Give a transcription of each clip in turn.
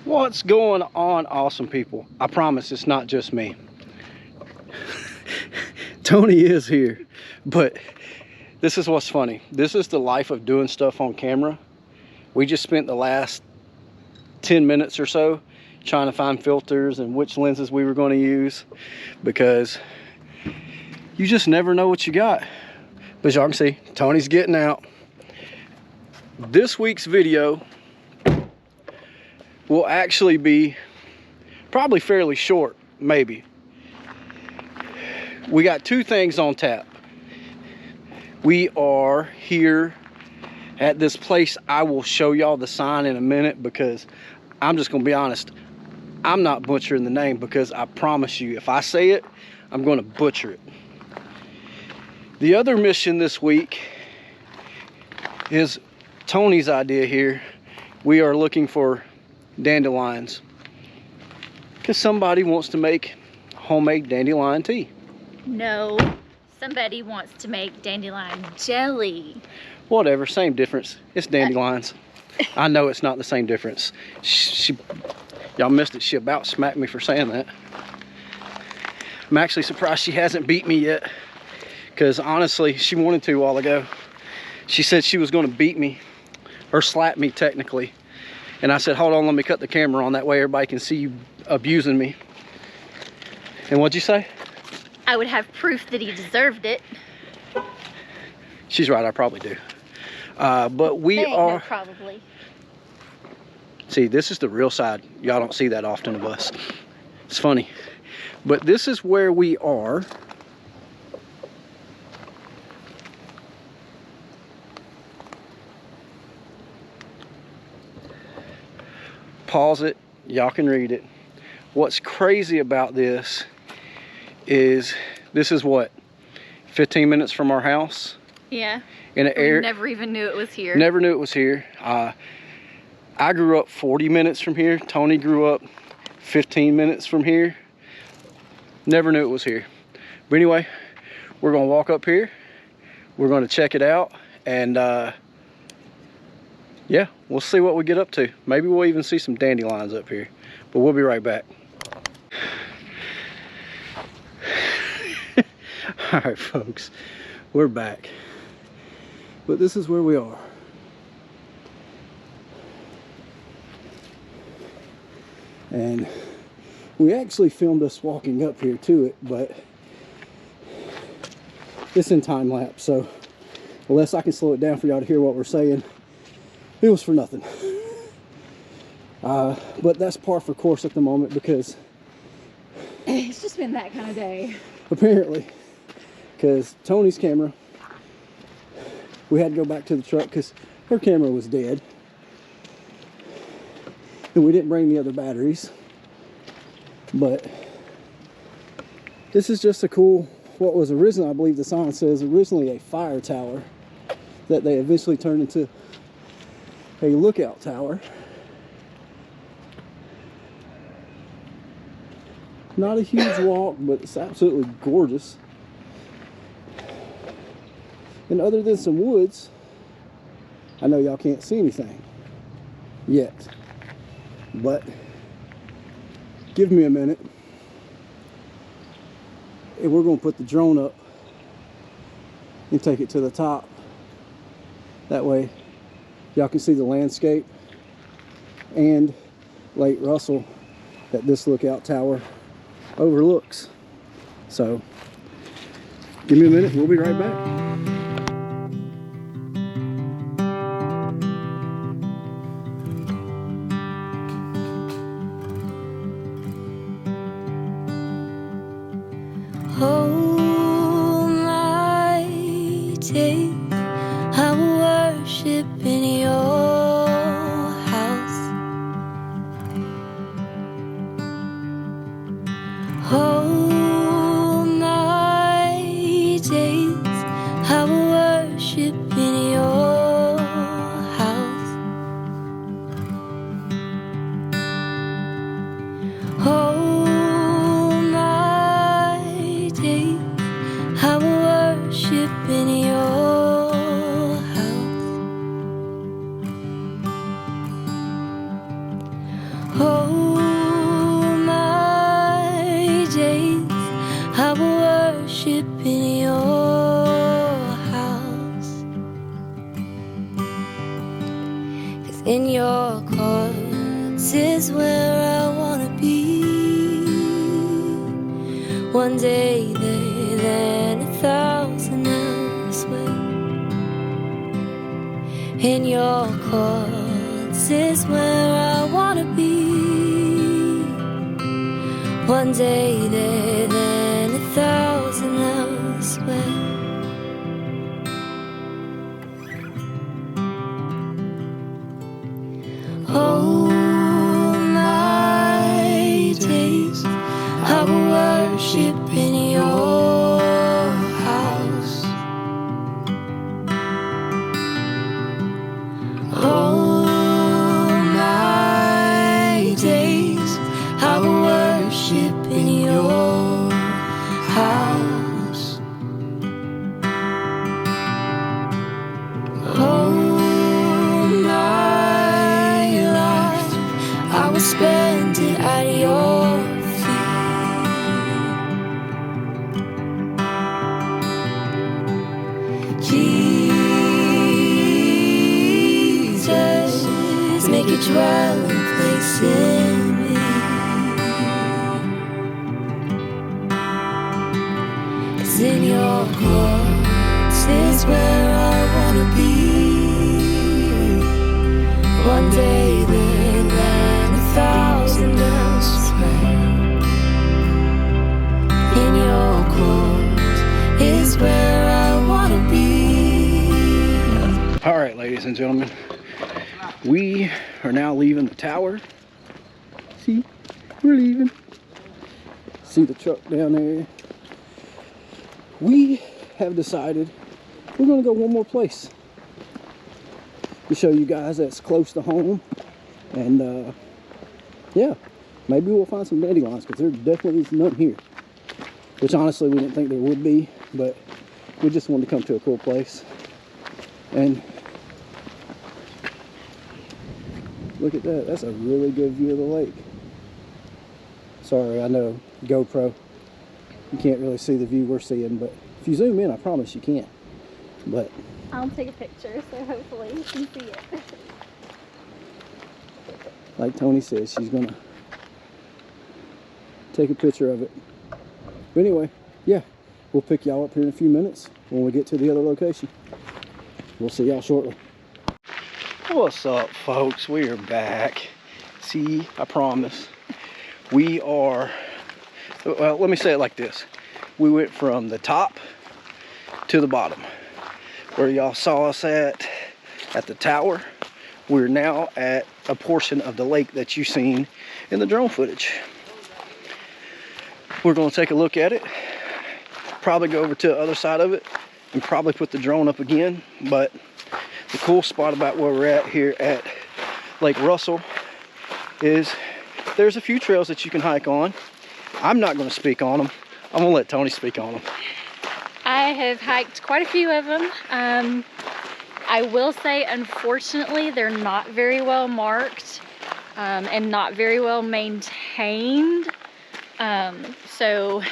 What's going on, awesome people? I promise it's not just me. Tony is here, but this is what's funny. This is the life of doing stuff on camera. We just spent the last 10 minutes or so trying to find filters and which lenses we were going to use, because you just never know what you got. But y'all can see Tony's getting out. This week's video will actually be probably fairly short, maybe. We got two things on tap. We are here at this place. I will show y'all the sign in a minute, because I'm just gonna be honest, I'm not butchering the name, because I promise you, if I say it, I'm gonna butcher it. The other mission this week is Tony's idea here. We are looking for dandelions, because somebody wants to make homemade dandelion tea. No, somebody wants to make dandelion jelly. Whatever, same difference. It's dandelions. I know it's not the same difference. Y'all missed it. She about smacked me for saying that. I'm actually surprised she hasn't beat me yet, because honestly, she wanted to a while ago. She said she was going to beat me, or slap me technically. And I said, hold on, let me cut the camera on, that way everybody can see you abusing me. And what'd you say? I would have proof that he deserved it. She's right, I probably do. But we are... No, probably. See, this is the real side. Y'all don't see that often of us. It's funny. But this is where we are. Pause it, y'all can read it. What's crazy about this is what, 15 minutes from our house? Yeah. In an area, never even knew it was here. Never knew it was here. I grew up 40 minutes from here. Tony grew up 15 minutes from here. Never knew it was here. But anyway, we're gonna walk up here. We're gonna check it out, and yeah, we'll see what we get up to. Maybe we'll even see some dandelions up here, but we'll be right back. All right, folks, we're back. But this is where we are. And we actually filmed us walking up here to it, but it's in time lapse, so unless I can slow it down for y'all to hear what we're saying, it was for nothing. But that's par for course at the moment, because it's just been that kind of day. Apparently, because Tony's camera, we had to go back to the truck because her camera was dead, and we didn't bring the other batteries. But this is just a cool, what was originally, I believe the sign says, originally a fire tower that they eventually turned into a lookout tower. Not a huge walk, but it's absolutely gorgeous. And other than some woods, I know y'all can't see anything yet, but give me a minute and we're going to put the drone up and take it to the top. That way y'all can see the landscape and Lake Russell that this lookout tower overlooks. So give me a minute, we'll be right back. Almighty, I worship in your house. All my days Oh, my days, I will worship in your house. 'Cause in your courts is where I wanna be. One day there, then 1,000 elsewhere. In your courts is where I wanna be. One day there, then 1,000 elsewhere. Oh, my days, I will worship in your house. Oh, my days, I will worship in your house. Oh, my life, I will spend it at your feet. Jesus, make a dwelling place in me. 'Cause in your courts is where I wanna be. One day there, then 1,000 elsewhere. In your courts is where I wanna be. All right, ladies and gentlemen, we are now leaving the tower. See, we're leaving. See the truck down there. We have decided we're gonna go one more place to show you guys that's close to home. And yeah, maybe we'll find some dandelions, because there definitely is none here. Which honestly we didn't think there would be, but we just wanted to come to a cool place. And look at that, that's a really good view of the lake. Sorry, I know, GoPro, you can't really see the view we're seeing, but if you zoom in, I promise you can. But I'll take a picture, so hopefully you can see it. like Tony says, she's gonna take a picture of it. But anyway, yeah, we'll pick y'all up here in a few minutes when we get to the other location. We'll see y'all shortly. What's up, folks? We are back. See, I promise. We are, well, let me say it like this. We went from the top to the bottom. Where y'all saw us at the tower, we're now at a portion of the lake that you've seen in the drone footage. We're gonna take a look at it, probably go over to the other side of it, and probably put the drone up again. But the cool spot about where we're at here at Lake Russell is there's a few trails that you can hike on. I'm not gonna speak on them. I'm gonna let Tony speak on them. I have hiked quite a few of them. I will say, unfortunately, they're not very well marked and not very well maintained. So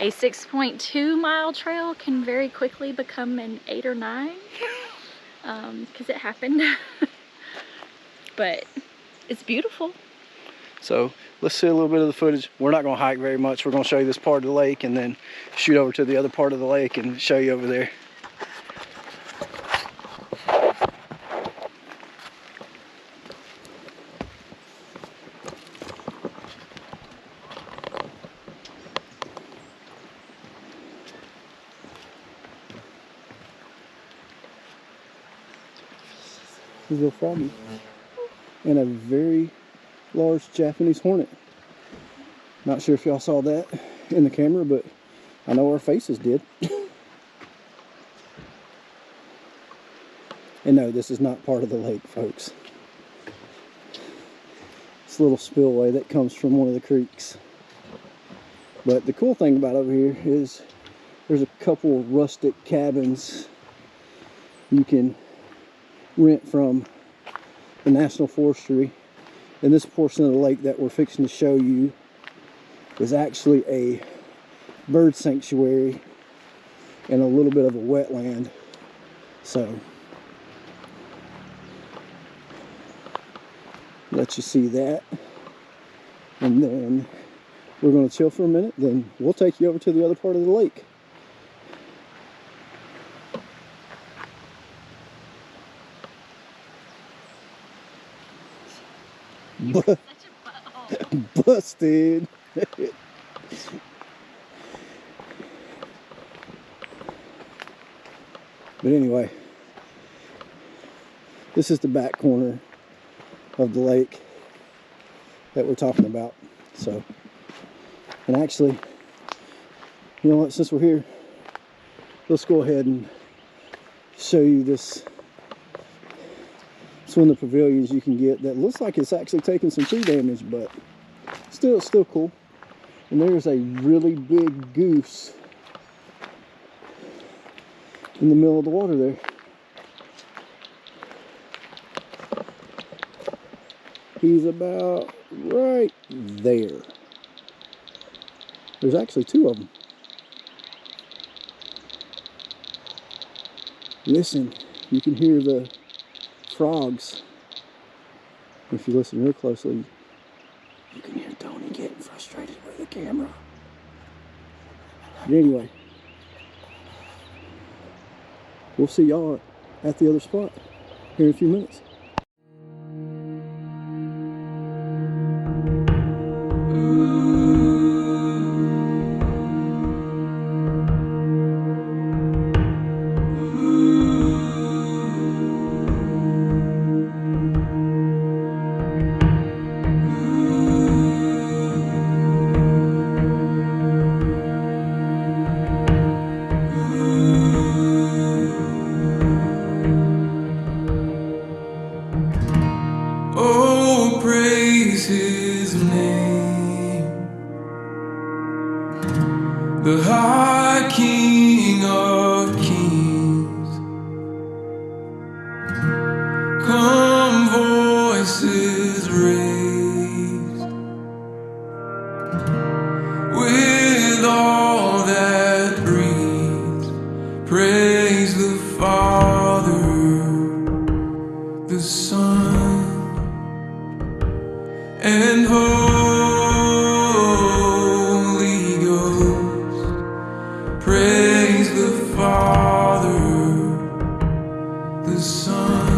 a 6.2 mile trail can very quickly become an 8 or 9 because it happened. But it's beautiful. So let's see a little bit of the footage. We're not gonna hike very much. We're gonna show you this part of the lake and then shoot over to the other part of the lake and show you over there. This is a little froggy and a very large Japanese hornet. Not sure if y'all saw that in the camera, but I know our faces did. And no, this is not part of the lake, folks. It's a little spillway that comes from one of the creeks. But the cool thing about over here is there's a couple of rustic cabins you can rent from the National Forestry And this portion of the lake that we're fixing to show you is actually a bird sanctuary and a little bit of a wetland. So let you see that, and then we're going to chill for a minute, then we'll take you over to the other part of the lake. Busted. But anyway, this is the back corner of the lake that we're talking about. So, and actually, you know what, since we're here, let's go ahead and show you this. It's one of the pavilions you can get that looks like it's actually taking some tree damage, but still, it's still cool. And there's a really big goose in the middle of the water there. He's about right there. There's actually two of them. Listen, you can hear the frogs. If you listen real closely, you can hear Tony getting frustrated with the camera. But anyway, we'll see y'all at the other spot here in a few minutes. Oh, praise his name, the high King of kings. Come, voices raised, with all that breathes, praise the Father, the Son, and Holy Ghost. Praise the Father, the Son,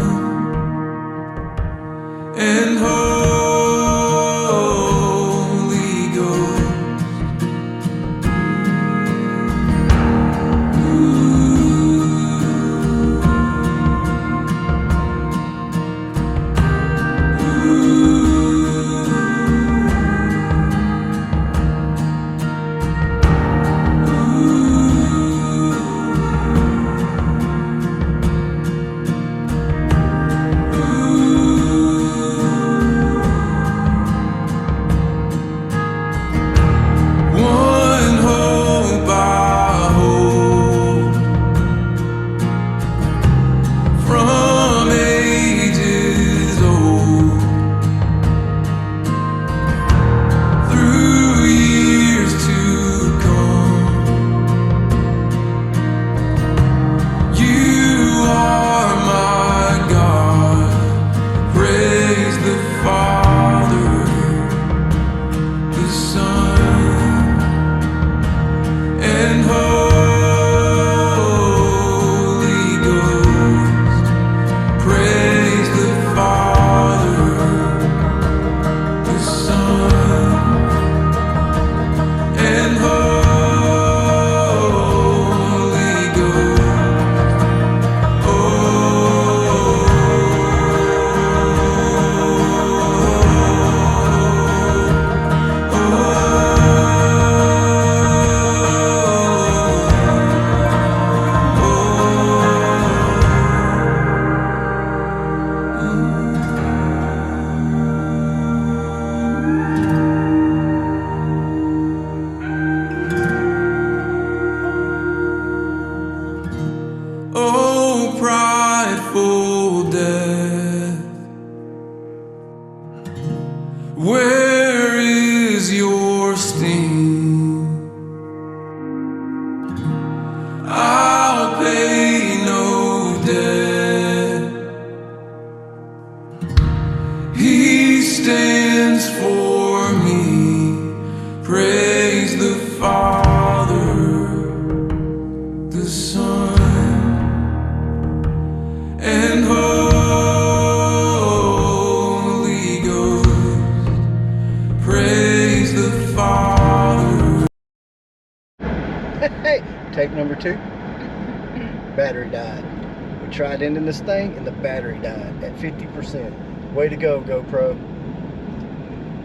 and Holy Ghost. Where is your sting? I'll pay no debt. He stands for me. Praise the Father, the Son, and Holy Ghost. Praise the Father. Hey, take number 2. Battery died. We tried ending this thing and the battery died at 50%. Way to go, GoPro.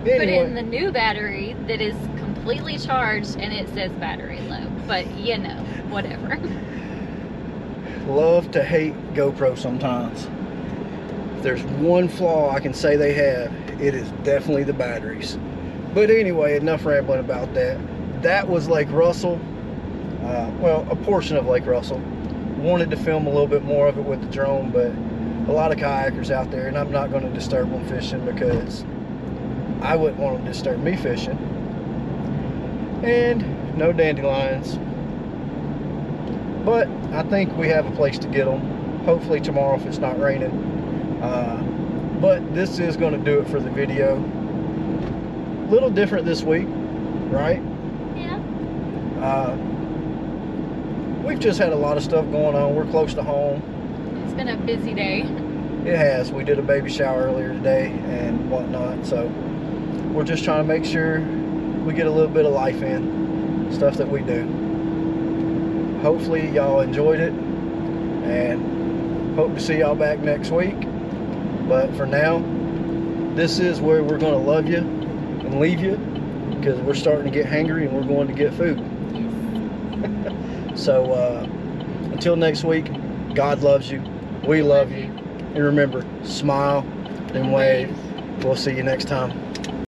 Put Anyway, in the new battery that is completely charged and it says battery low. But you know, whatever. love to hate GoPro sometimes. If there's one flaw I can say they have, it is definitely the batteries. But anyway, enough rambling about that. That was Lake Russell. Well, a portion of Lake Russell. Wanted to film a little bit more of it with the drone, but a lot of kayakers out there, and I'm not going to disturb them fishing because I wouldn't want them to disturb me fishing. And no dandelions. But I think we have a place to get them. Hopefully tomorrow if it's not raining. But this is going to do it for the video. A little different this week, right? Yeah. We've just had a lot of stuff going on. We're close to home. It's been a busy day. It has. We did a baby shower earlier today and whatnot. So we're just trying to make sure we get a little bit of life in. Stuff that we do. Hopefully y'all enjoyed it. And hope to see y'all back next week. But for now, this is where we're going to love you and leave you. Because we're starting to get hangry and we're going to get food. So until next week, God loves you, we love you, and remember, smile and wave. We'll see you next time.